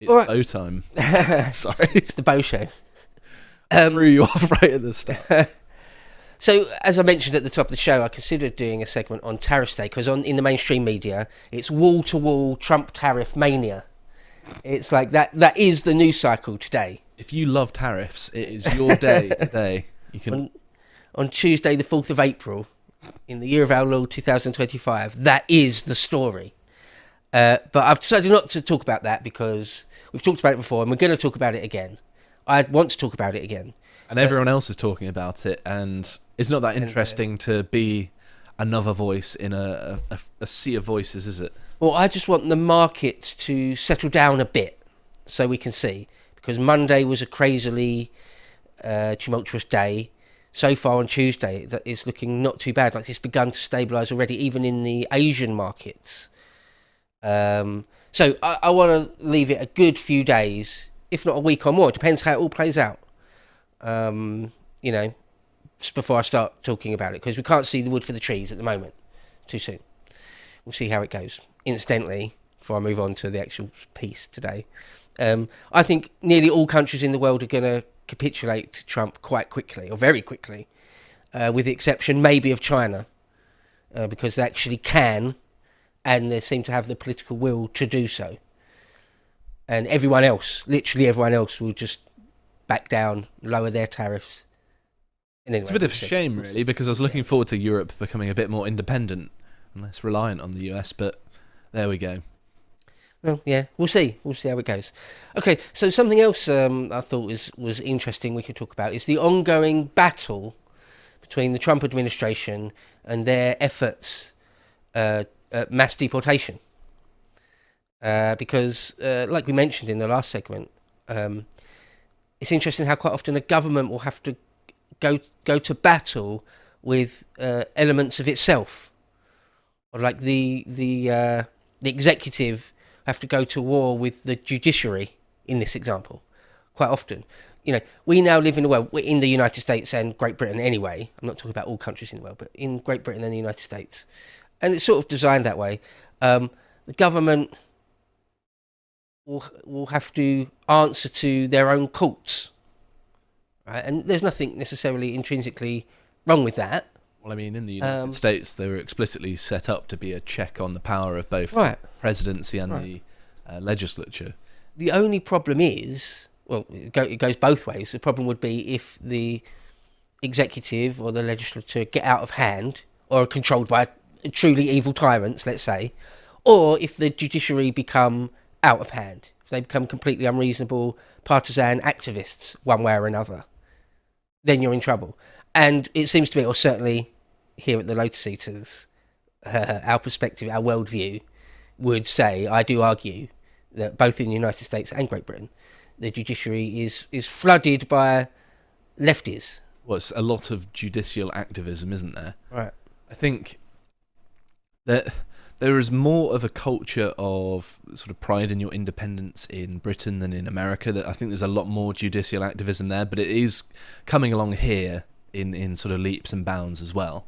It's bow time. Sorry. It's the bow show. Threw you off right at the start. So, as I mentioned at the top of the show, I considered doing a segment on Tariffs Day because in the mainstream media, it's wall-to-wall Trump tariff mania. It's like that. That is the news cycle today. If you love tariffs, it is your day today. You can on Tuesday, the 4th of April, in the year of our Lord 2025, that is the story. But I've decided not to talk about that because we've talked about it before and we're going to talk about it again. I want to talk about it again. And everyone else is talking about it, and it's not that interesting to be another voice in a sea of voices, is it? Well, I just want the market to settle down a bit so we can see. Because Monday was a crazily tumultuous day. So far on Tuesday, that is looking not too bad. Like it's begun to stabilise already, even in the Asian markets. So I want to leave it a good few days, if not a week or more. It depends how it all plays out. Just before I start talking about it, because we can't see the wood for the trees at the moment. Too soon. We'll see how it goes. Incidentally, before I move on to the actual piece today, I think nearly all countries in the world are going to capitulate to Trump quite quickly, or very quickly, with the exception maybe of China, because they actually can, and they seem to have the political will to do so. And everyone else, literally everyone else, will just back down, lower their tariffs. And anyway, it's a bit of a shame, really, because I was looking forward to Europe becoming a bit more independent and less reliant on the US, but there we go. Well, yeah, we'll see. We'll see how it goes. Okay, so something else I thought was interesting we could talk about is the ongoing battle between the Trump administration and their efforts at mass deportation. Because, like we mentioned in the last segment, it's interesting how quite often a government will have to go to battle with elements of itself, or like the executive have to go to war with the judiciary in this example. Quite often, we now live in a world, in the United States and Great Britain anyway. I'm not talking about all countries in the world, but in Great Britain and the United States, and it's sort of designed that way. The government will have to answer to their own courts, right? And there's nothing necessarily intrinsically wrong with that. Well, I mean, in the United States, they were explicitly set up to be a check on the power of both the presidency and the legislature. The only problem is, well, it goes both ways. The problem would be if the executive or the legislature get out of hand or are controlled by truly evil tyrants, let's say, or if the judiciary become out of hand, if they become completely unreasonable partisan activists one way or another, then you're in trouble. And it seems to me, or certainly here at the Lotus Eaters, our perspective, our worldview would say, I do argue, that both in the United States and Great Britain, the judiciary is flooded by lefties. Well, it's a lot of judicial activism, isn't there? Right. I think that there is more of a culture of sort of pride in your independence in Britain than in America. That I think there's a lot more judicial activism there, but it is coming along here in sort of leaps and bounds as well.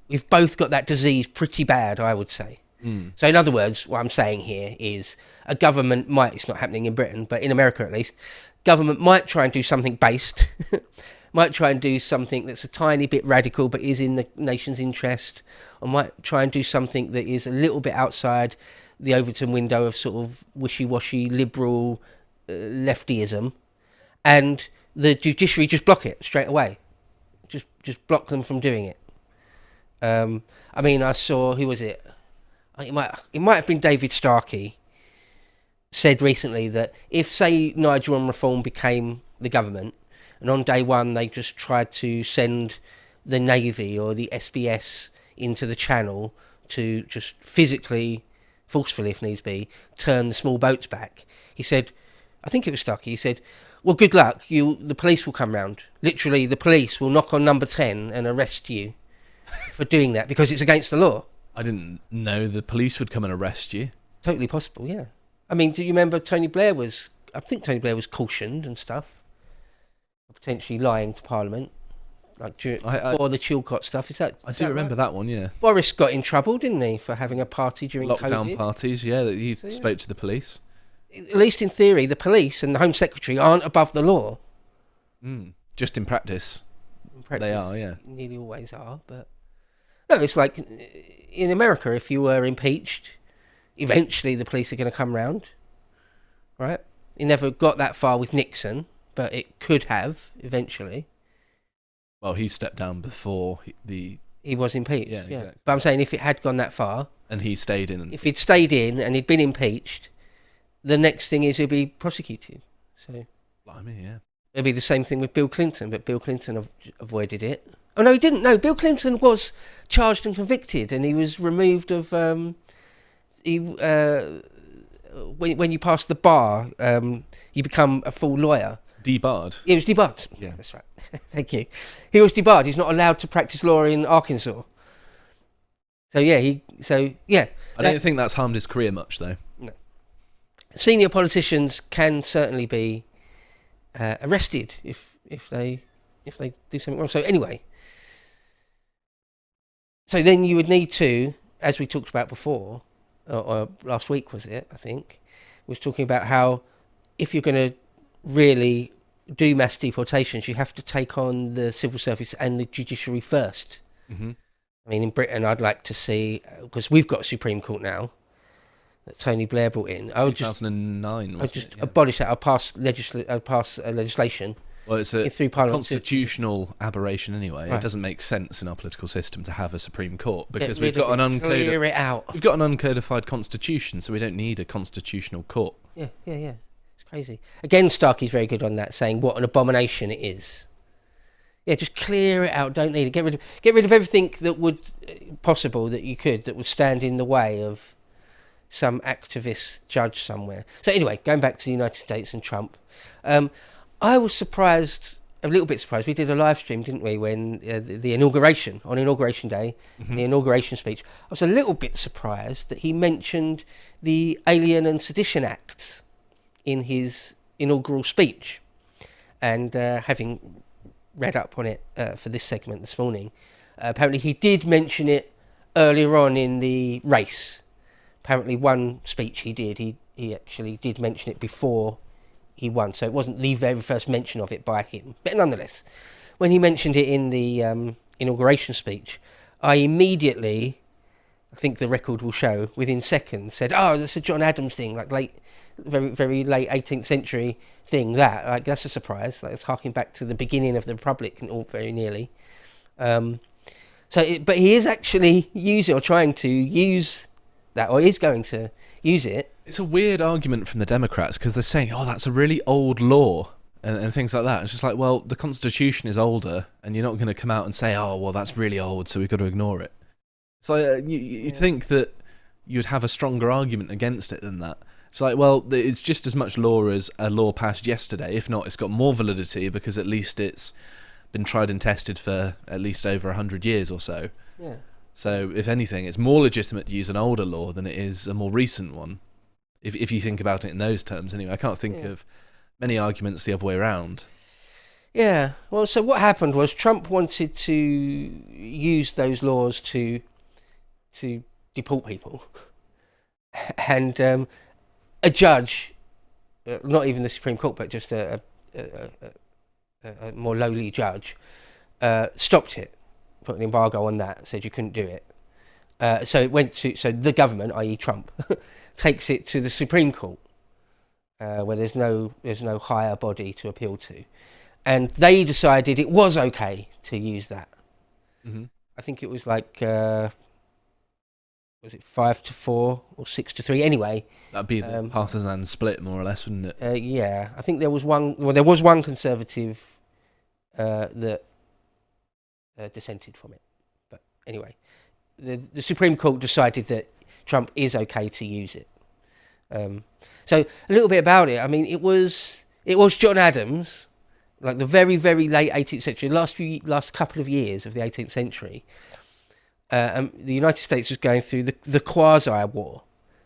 We've both got that disease pretty bad, I would say. So in other words, what I'm saying here is a government might, it's not happening in Britain, but in America at least, government might try and do something based, might try and do something that's a tiny bit radical but is in the nation's interest, or might try and do something that is a little bit outside the Overton window of sort of wishy-washy liberal leftyism, and the judiciary just block it straight away. Just block them from doing it. I mean, I saw, who was it? It might have been David Starkey said recently that if, say, Nigel on Reform became the government, and on day one they just tried to send the Navy or the SBS into the Channel to just physically, forcefully if needs be, turn the small boats back, he said, I think it was Starkey, he said, well, good luck, the police will come round. Literally, the police will knock on number 10 and arrest you for doing that, because it's against the law. I didn't know the police would come and arrest you. Totally possible, yeah. I mean, do you remember Tony Blair was cautioned and stuff, potentially lying to Parliament, like before the Chilcot stuff. I do remember that one, yeah. Boris got in trouble, didn't he, for having a party during lockdown COVID? Parties, yeah, that he spoke to the police. at least in theory, the police and the Home Secretary aren't above the law. Just in practice, they are, yeah. Nearly always are, but no, it's like in America, if you were impeached, eventually the police are going to come round, right? It never got that far with Nixon, but it could have eventually. Well, he stepped down before he was impeached. Yeah, exactly. But I'm saying if it had gone that far, and he stayed in, if he'd stayed in and he'd been impeached, the next thing is he'll be prosecuted. So, blimey, yeah. It'll be the same thing with Bill Clinton, but Bill Clinton avoided it. Oh no, he didn't. No, Bill Clinton was charged and convicted, and he was removed of. When you pass the bar, you become a full lawyer. Debarred. He was debarred. Yeah, that's right. Thank you. He was debarred. He's not allowed to practice law in Arkansas. So yeah, I don't think that's harmed his career much, though. No. Senior politicians can certainly be arrested if they do something wrong. So anyway, so then you would need to, as we talked about before, or last week was it? I think was talking about how if you're going to really do mass deportations, you have to take on the civil service and the judiciary first. Mm-hmm. I mean, in Britain, I'd like to see, because we've got a Supreme Court now that Tony Blair brought in. 2009. I'll just abolish that. I'll pass legislation. Well, it's a through Parliament constitutional aberration anyway. Right. It doesn't make sense in our political system to have a Supreme Court because We've got an uncodified constitution, so we don't need a constitutional court. Yeah. It's crazy. Again, Starkey's very good on that, saying what an abomination it is. Yeah, just clear it out. Don't need it. Get rid of everything that would that would stand in the way of some activist judge somewhere. So anyway, going back to the United States and Trump, I was a little bit surprised. We did a live stream, didn't we, when the inauguration, on Inauguration Day, the inauguration speech. I was a little bit surprised that he mentioned the Alien and Sedition Acts in his inaugural speech. And having read up on it for this segment this morning, apparently he did mention it earlier on in the race. Apparently one speech he did, he actually did mention it before he won, so it wasn't the very first mention of it by him. But nonetheless, when he mentioned it in the inauguration speech, I immediately, I think the record will show, within seconds, said, "Oh, that's a John Adams thing, like very, very late 18th century thing, that's a surprise. Like, it's harking back to the beginning of the Republic, and all very nearly." But he is actually using, or trying to use that, or is going to use it. It's a weird argument from the Democrats because they're saying, "Oh, that's a really old law," and things like that. It's just like, well, the Constitution is older, and you're not going to come out and say, "Oh, well, that's really old, so we've got to ignore it." It's like you think that you'd have a stronger argument against it than that. It's like, well, it's just as much law as a law passed yesterday. If not, it's got more validity because at least it's been tried and tested for at least over 100 years or so. Yeah. So, if anything, it's more legitimate to use an older law than it is a more recent one. If you think about it in those terms, anyway. I can't think of many arguments the other way around. Yeah. Well, so what happened was Trump wanted to use those laws to deport people. And a judge, not even the Supreme Court, but just a more lowly judge, stopped it, put an embargo on that, said you couldn't do it. So the government, i.e. Trump, takes it to the Supreme Court, where there's no higher body to appeal to, and they decided it was okay to use that. Mm-hmm. I think it was like was it 5-4 or 6-3? Anyway, that'd be the partisan split, more or less, wouldn't it? Yeah, I think there was one. Well, there was one Conservative that dissented from it, but anyway, the Supreme Court decided that Trump is okay to use it. So a little bit about it. I mean, it was John Adams, like the very, very late 18th century, last couple of years of the 18th century. The United States was going through the quasi-war,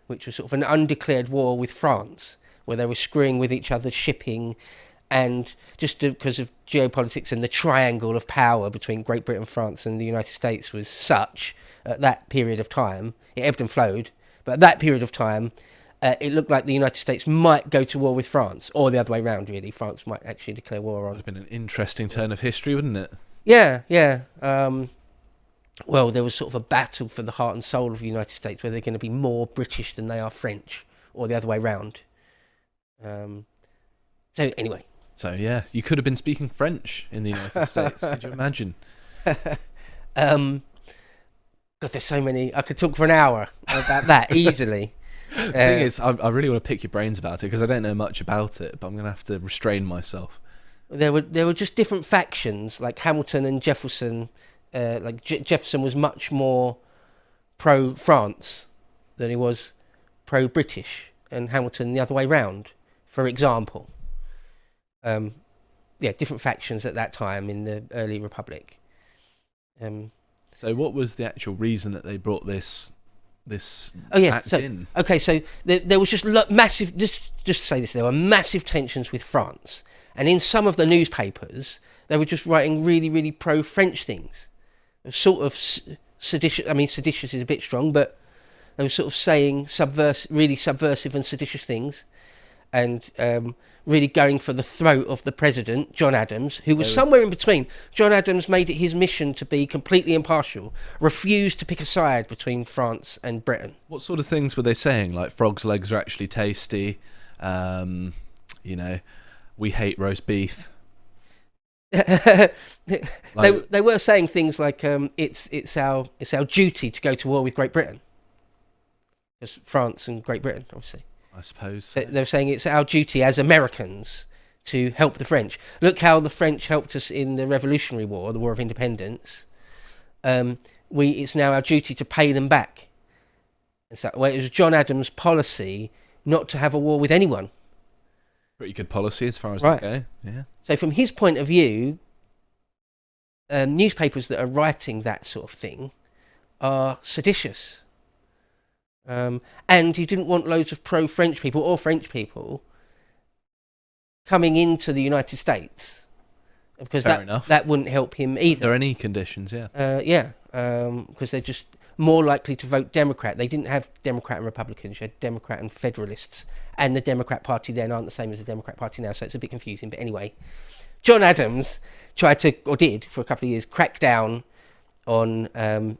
which was sort of an undeclared war with France, where they were screwing with each other's shipping, and just because of geopolitics and the triangle of power between Great Britain, France, and the United States was such at that period of time. It ebbed and flowed, but at that period of time, it looked like the United States might go to war with France, or the other way around, really. France might actually declare war on. Would have been an interesting turn of history, wouldn't it? Yeah. Well, there was sort of a battle for the heart and soul of the United States, where they're going to be more British than they are French, or the other way round. So anyway. So yeah, you could have been speaking French in the United States. Could you imagine? God, there's so many. I could talk for an hour about that easily. The thing is, I really want to pick your brains about it because I don't know much about it, but I'm going to have to restrain myself. There were just different factions, like Hamilton and Jefferson. Jefferson was much more pro-France than he was pro-British, and Hamilton the other way round, for example. Different factions at that time in the early Republic. So what was the actual reason that they brought this act in? Okay, so there was just massive, just to say this, there were massive tensions with France. And in some of the newspapers, they were just writing really, really pro-French things. Sort of seditious, I mean, seditious is a bit strong, but they were sort of saying really subversive and seditious things. And really going for the throat of the president, John Adams, who was somewhere in between. John Adams made it his mission to be completely impartial, refused to pick a side between France and Britain. What sort of things were they saying? Like, frogs' legs are actually tasty. We hate roast beef. They were saying things like it's our duty to go to war with Great Britain. Because France and Great Britain, obviously. I suppose. They're saying it's our duty as Americans to help the French. Look how the French helped us in the Revolutionary War, the War of Independence. It's now our duty to pay them back. It was John Adams' policy not to have a war with anyone. Pretty good policy as far as they go. Yeah. So from his point of view, newspapers that are writing that sort of thing are seditious. And he didn't want loads of pro-French people or French people coming into the United States, because that wouldn't help him either. There are any conditions, yeah. Because they're just more likely to vote Democrat. They didn't have Democrat and Republicans. You had Democrat and Federalists, and the Democrat Party then aren't the same as the Democrat Party now, so it's a bit confusing. But anyway, John Adams did for a couple of years, crack down on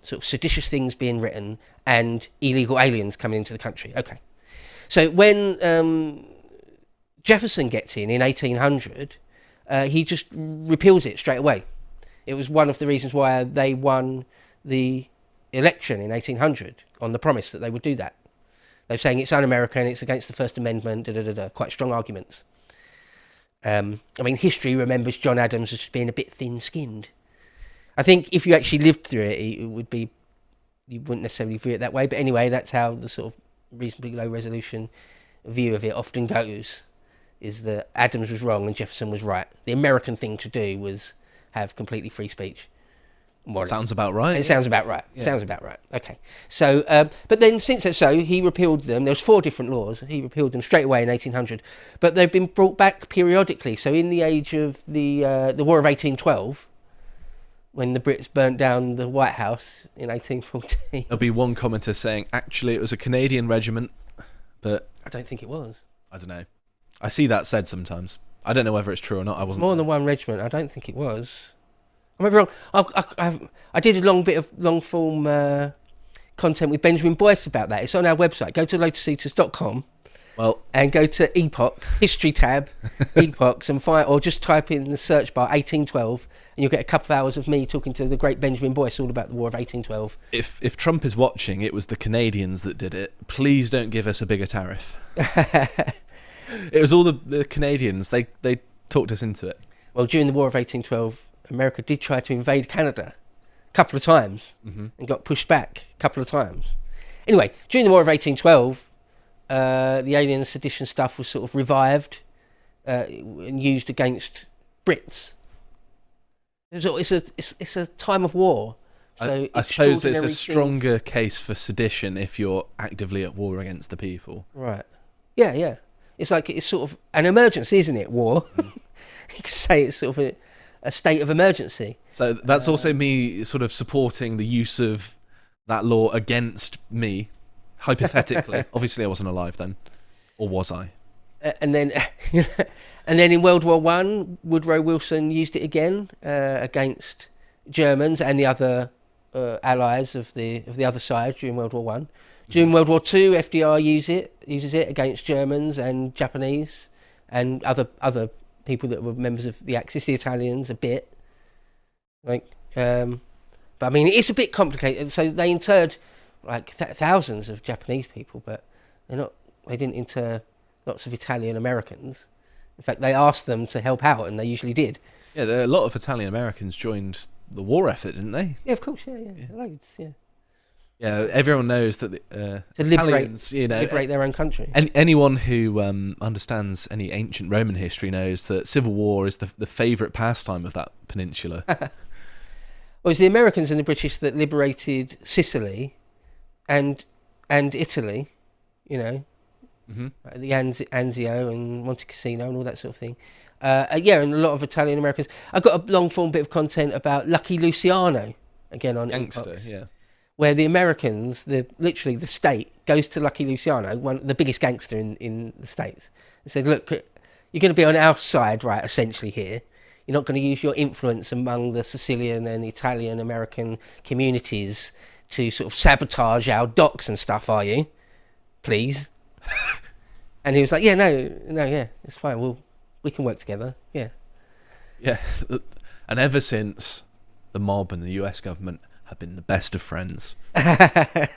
sort of seditious things being written and illegal aliens coming into the country. Okay. So when Jefferson gets in 1800, he just repeals it straight away. It was one of the reasons why they won the election in 1800, on the promise that they would do that. They were saying it's un-American, it's against the First Amendment, quite strong arguments. History remembers John Adams as being a bit thin-skinned. I think if you actually lived through it, you wouldn't necessarily view it that way. But anyway, that's how the sort of reasonably low resolution view of it often goes, is that Adams was wrong and Jefferson was right. The American thing to do was have completely free speech. Sounds about right. It sounds about right. Yeah. Sounds about right. Okay. So, but then since it's so, he repealed them. There was 4 different laws. He repealed them straight away in 1800. But they've been brought back periodically. So in the age of the War of 1812, when the Brits burnt down the White House in 1814. There'll be one commenter saying, actually, it was a Canadian regiment, but I don't think it was. I don't know. I see that said sometimes. I don't know whether it's true or not. I wasn't more than one regiment. I don't think it was. I might be wrong. I did a long form content with Benjamin Boyce about that. It's on our website. Go to lotuseaters.com. And go to Epoch, history tab, Epochs, and find, or just type in the search bar 1812, and you'll get a couple of hours of me talking to the great Benjamin Boyce all about the War of 1812. If Trump is watching, it was the Canadians that did it. Please don't give us a bigger tariff. It was all the Canadians. They talked us into it. Well, during the War of 1812, America did try to invade Canada a couple of times and got pushed back a couple of times. Anyway, during the War of 1812, the alien and sedition stuff was sort of revived and used against Brits. It's a time of war. So I suppose there's a stronger case for sedition if you're actively at war against the people. Right. Yeah. It's sort of an emergency, isn't it? War. You could say it's sort of a state of emergency. So that's also me sort of supporting the use of that law against me. Hypothetically. Obviously I wasn't alive then. Or was I? And then and then in World War One, Woodrow Wilson used it again against Germans and the other allies of the other side during World War One. During World War Two, FDR uses it against Germans and Japanese and other people that were members of the Axis, the Italians a bit. Like, but I mean, it's a bit complicated. So they interred like thousands of Japanese people, but they didn't inter lots of Italian Americans. In fact, they asked them to help out, and they usually did. Yeah, a lot of Italian Americans joined the war effort, didn't they? Yeah, of course. Yeah. Loads. Yeah. Yeah, everyone knows that To Italians, liberate their own country. anyone who understands any ancient Roman history knows that civil war is the favourite pastime of that peninsula. Well, it was the Americans and the British that liberated Sicily and Italy, like the Anzio and Monte Cassino and all that sort of thing. And a lot of Italian Americans. I've got a long form bit of content about Lucky Luciano, again on Gangster, Epoch, yeah. where the Americans, literally the state, goes to Lucky Luciano, the biggest gangster in the States, and said, look, you're going to be on our side, right, essentially here. You're not going to use your influence among the Sicilian and Italian American communities to sort of sabotage our docks and stuff, are you? Please. And he was like, yeah, it's fine. We can work together. Yeah. Yeah. And ever since, the mob and the US government have been the best of friends. Yeah,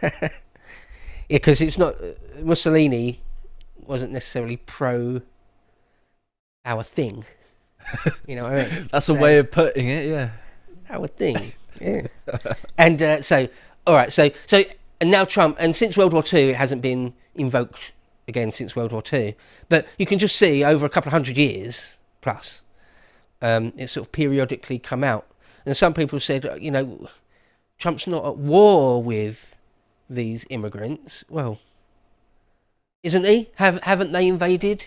because it's not... Mussolini wasn't necessarily pro our thing. You know what I mean? That's a way of putting it, yeah. Our thing. Yeah. And and now Trump, and since World War II, it hasn't been invoked again since World War II. But you can just see over a couple of 100 years plus, it's sort of periodically come out. And some people said, Trump's not at war with these immigrants. Well, isn't he? Haven't they invaded?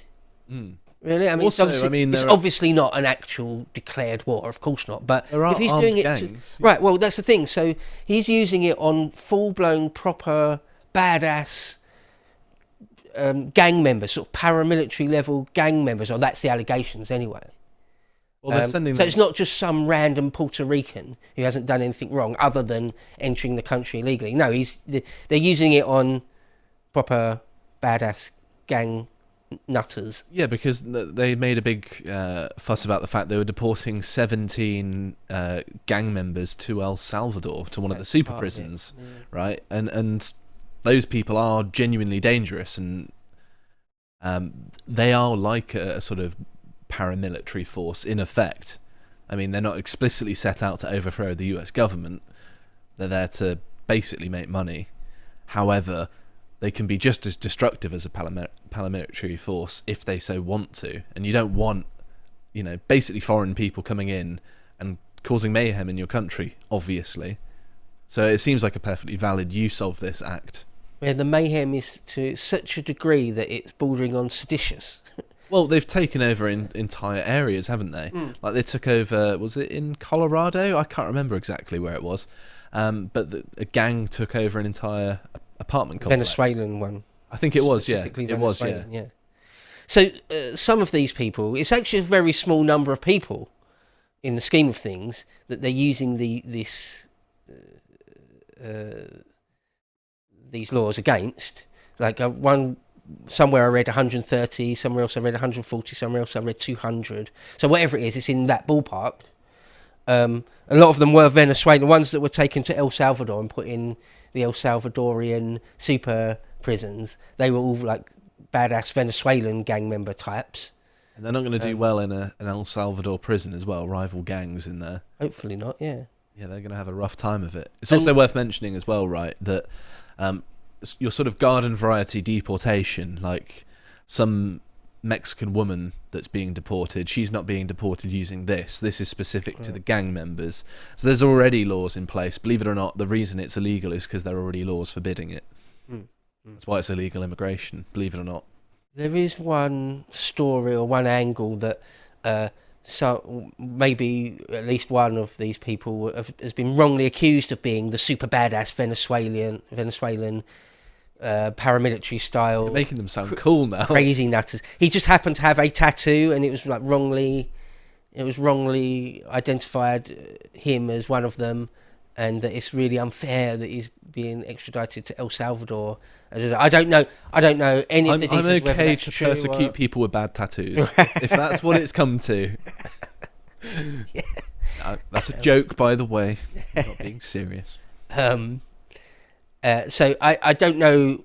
Mm. Really? I mean, Also, it's obviously not an actual declared war, of course not. But there are if he's armed doing it, gangs. right? Well, that's the thing. So he's using it on full-blown, proper, badass gang members, sort of paramilitary level gang members. Or that's the allegations, anyway. Well, they're sending so it's not just some random Puerto Rican who hasn't done anything wrong other than entering the country illegally. No, they're using it on proper badass gang nutters. Yeah, because they made a big fuss about the fact they were deporting 17 gang members to El Salvador, to one of the super prisons, right? And those people are genuinely dangerous, and they are like a sort of paramilitary force in effect. I mean, they're not explicitly set out to overthrow the US government. They're there to basically make money. However, they can be just as destructive as a paramilitary force if they so want to. And you don't want, basically foreign people coming in and causing mayhem in your country, obviously. So it seems like a perfectly valid use of this act. Yeah, the mayhem is to such a degree that it's bordering on seditious. Well, they've taken over entire areas, haven't they? Mm. Like they took over, was it in Colorado? I can't remember exactly where it was. But a gang took over an entire apartment complex. Venezuelan one. I think it was, yeah. It was, yeah. So some of these people, it's actually a very small number of people in the scheme of things that they're using these laws against. Like somewhere I read 130, somewhere else I read 140, somewhere else I read 200. So whatever it is, it's in that ballpark. A lot of them were Venezuelan, the ones that were taken to El Salvador and put in the El Salvadorian super prisons. They were all like badass Venezuelan gang member types. And they're not going to do well in an El Salvador prison as well, rival gangs in there. Hopefully not, yeah. Yeah, they're going to have a rough time of it. It's also worth mentioning as well, right, that your sort of garden variety deportation, like some Mexican woman that's being deported, she's not being deported using this. This is specific to the gang members. So there's already laws in place. Believe it or not, the reason it's illegal is because there are already laws forbidding it. That's why it's illegal immigration, believe it or not. There is one story or one angle that so maybe at least one of these people has been wrongly accused of being the super badass Venezuelan paramilitary style. You're making them sound cool now. Crazy nutters. He just happened to have a tattoo, and it was like wrongly identified him as one of them, and that it's really unfair that he's being extradited to El Salvador. I don't know any of the details. I'm okay to persecute people with bad tattoos if that's what it's come to. Yeah. That's a joke, by the way. I'm not being serious. So I don't know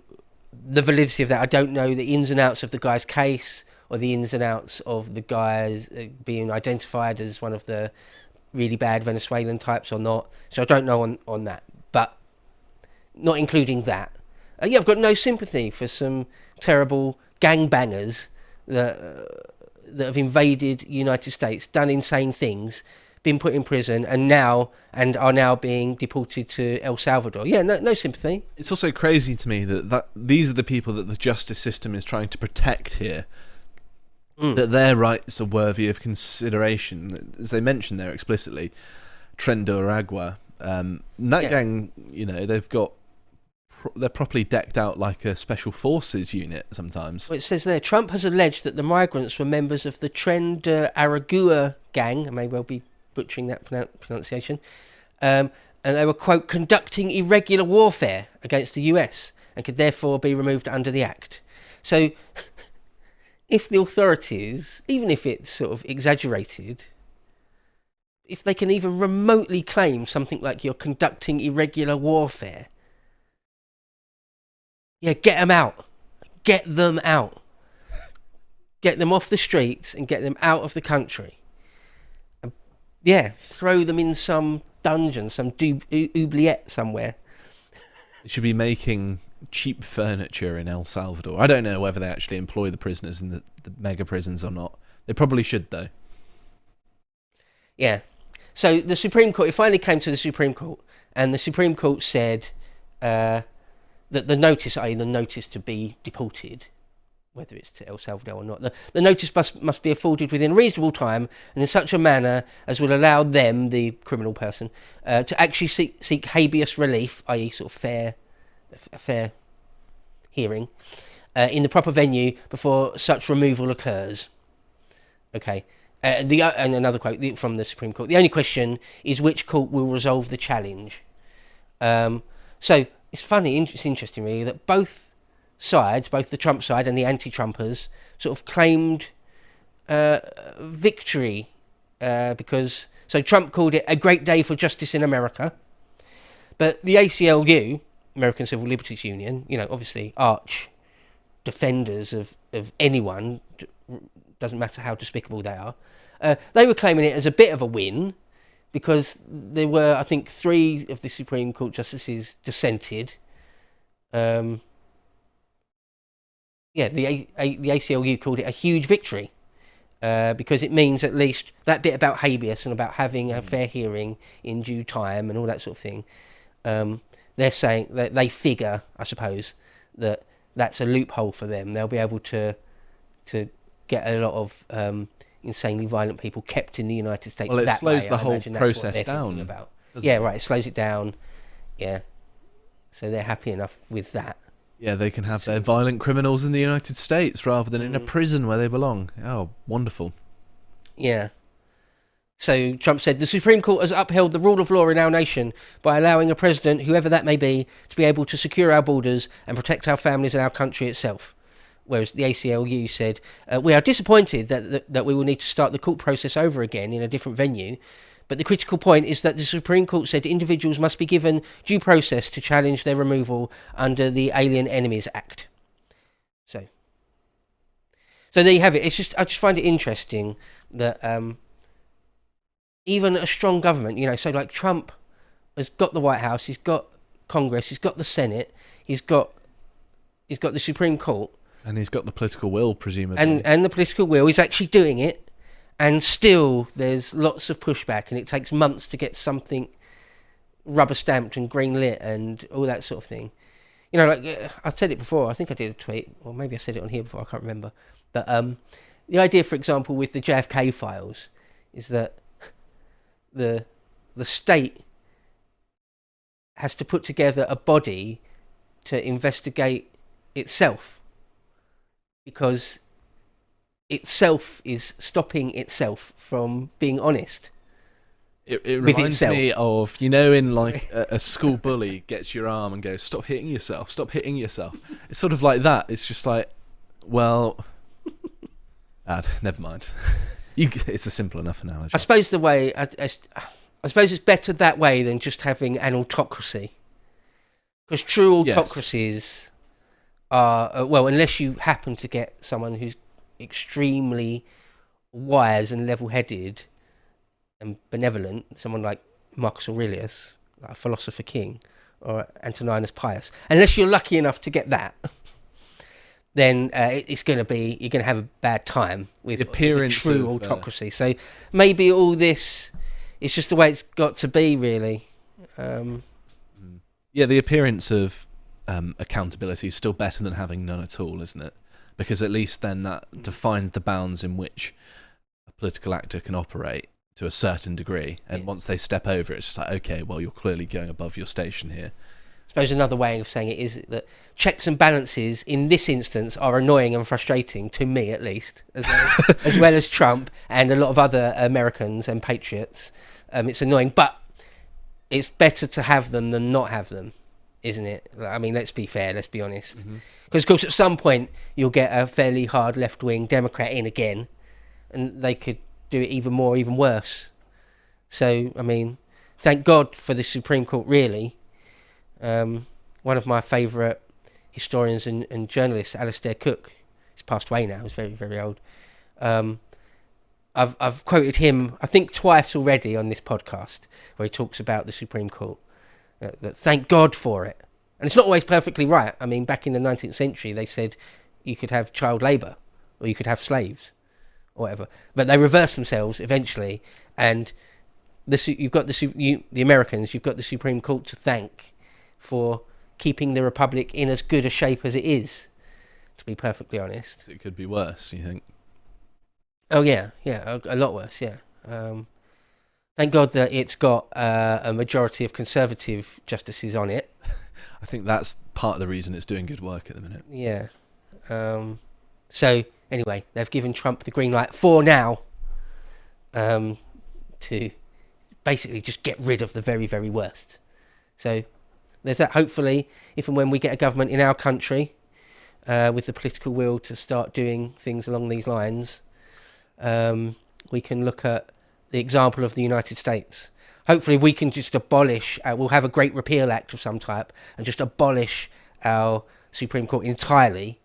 the validity of that. I don't know the ins and outs of the guy's case, or the ins and outs of the guys being identified as one of the really bad Venezuelan types or not. So I don't know on that. But not including that, I've got no sympathy for some terrible gangbangers that have invaded the United States, done insane things, been put in prison, and are now being deported to El Salvador. Yeah, no sympathy. It's also crazy to me that these are the people that the justice system is trying to protect here. That their rights are worthy of consideration, as they mention there explicitly. Tren de Aragua, that gang, they're properly decked out like a special forces unit sometimes. Well, it says there, Trump has alleged that the migrants were members of the Tren de Aragua gang. I may well be butchering that pronunciation. And they were, quote, conducting irregular warfare against the US and could therefore be removed under the act. So if the authorities, even if it's sort of exaggerated, if they can even remotely claim something like you're conducting irregular warfare, get them out. Get them out. Get them off the streets and get them out of the country. And, throw them in some dungeon, some oubliette somewhere. They should be making cheap furniture in El Salvador. I don't know whether they actually employ the prisoners in the mega prisons or not. They probably should, though. Yeah. So the Supreme Court, it finally came to the Supreme Court, and the Supreme Court said that the notice, i.e. the notice to be deported, whether it's to El Salvador or not, the notice must be afforded within reasonable time and in such a manner as will allow them, the criminal person, to actually seek habeas relief, i.e. sort of a fair hearing, in the proper venue before such removal occurs. Okay. And another quote from the Supreme Court. The only question is which court will resolve the challenge. So it's funny, it's interesting really, that both sides, both the Trump side and the anti-Trumpers, sort of claimed victory because... So Trump called it a great day for justice in America. But the ACLU, American Civil Liberties Union, obviously arch defenders of anyone, doesn't matter how despicable they are, they were claiming it as a bit of a win because there were, I think, 3 of the Supreme Court justices dissented. The ACLU called it a huge victory because it means at least that bit about habeas and about having a fair hearing in due time and all that sort of thing. They're saying that they figure, I suppose, that that's a loophole for them. They'll be able to get a lot of insanely violent people kept in the United States. Well, it that slows way. the I whole imagine that's process what they're down. thinking about. Yeah, right. It slows it down. Yeah. So they're happy enough with that. Yeah, they can have their violent criminals in the United States rather than in a prison where they belong. Oh, wonderful. Yeah. So Trump said, the Supreme Court has upheld the rule of law in our nation by allowing a president, whoever that may be, to be able to secure our borders and protect our families and our country itself. Whereas the ACLU said, we are disappointed that we will need to start the court process over again in a different venue. But the critical point is that the Supreme Court said individuals must be given due process to challenge their removal under the Alien Enemies Act. So there you have it. I just find it interesting that even a strong government, so like Trump has got the White House, he's got Congress, he's got the Senate, he's got the Supreme Court. And he's got the political will, presumably. And the political will, he's actually doing it. And still, there's lots of pushback, and it takes months to get something rubber stamped and green lit and all that sort of thing. I said it before. I think I did a tweet, or maybe I said it on here before. I can't remember. But the idea, for example, with the JFK files, is that the state has to put together a body to investigate itself, because itself is stopping itself from being honest. It with reminds itself. me of, you know, in like a school bully gets your arm and goes, stop hitting yourself, stop hitting yourself. It's sort of like that. It's just like, well, never mind. It's a simple enough analogy. I suppose I suppose it's better that way than just having an autocracy. Because true autocracies are, well, unless you happen to get someone who's extremely wise and level-headed and benevolent, someone like Marcus Aurelius, like a philosopher king, or Antoninus Pius. Unless you're lucky enough to get that, then it's going to be, you're going to have a bad time with the appearance with a true of, autocracy. So maybe all this, it's just the way it's got to be, really. Yeah, the appearance of accountability is still better than having none at all, isn't it? Because at least then that defines the bounds in which a political actor can operate to a certain degree. And once they step over it, it's just like, okay, well, you're clearly going above your station here. I suppose another way of saying it is that checks and balances in this instance are annoying and frustrating, to me at least, as well as Trump and a lot of other Americans and patriots. It's annoying, but it's better to have them than not have them, isn't it? I mean, let's be fair, let's be honest. Because, of course, at some point, you'll get a fairly hard left-wing Democrat in again, and they could do it even more, even worse. So, I mean, thank God for the Supreme Court, really. One of my favourite historians and journalists, Alistair Cook, he's passed away now, he's very, very old. I've quoted him, I think, twice already on this podcast, where he talks about the Supreme Court. That thank God for it. And it's not always perfectly right. I mean, back in the 19th century, they said you could have child labour, or you could have slaves, or whatever. But they reversed themselves eventually, and you've got the Americans, you've got the Supreme Court to thank for keeping the Republic in as good a shape as it is, to be perfectly honest. It could be worse, you think? Oh, yeah, a lot worse, yeah. Thank God that it's got a majority of Conservative justices on it. I think that's part of the reason it's doing good work at the minute. Yeah. So, anyway, they've given Trump the green light for now to basically just get rid of the very, very worst. So, there's that. Hopefully, if and when we get a government in our country with the political will to start doing things along these lines, we can look at the example of the United States. Hopefully we can just abolish, we'll have a Great Repeal Act of some type and just abolish our Supreme Court entirely,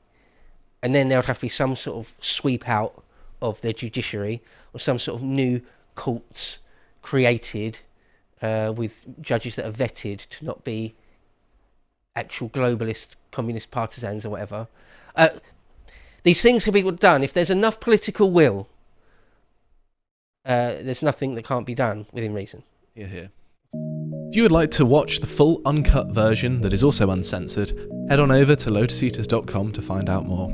and then there would have to be some sort of sweep out of their judiciary, or some sort of new courts created with judges that are vetted to not be actual globalist communist partisans or whatever. These things can be done if there's enough political will. There's nothing that can't be done within reason. Here. If you would like to watch the full uncut version that is also uncensored, head on over to lotuseaters.com to find out more.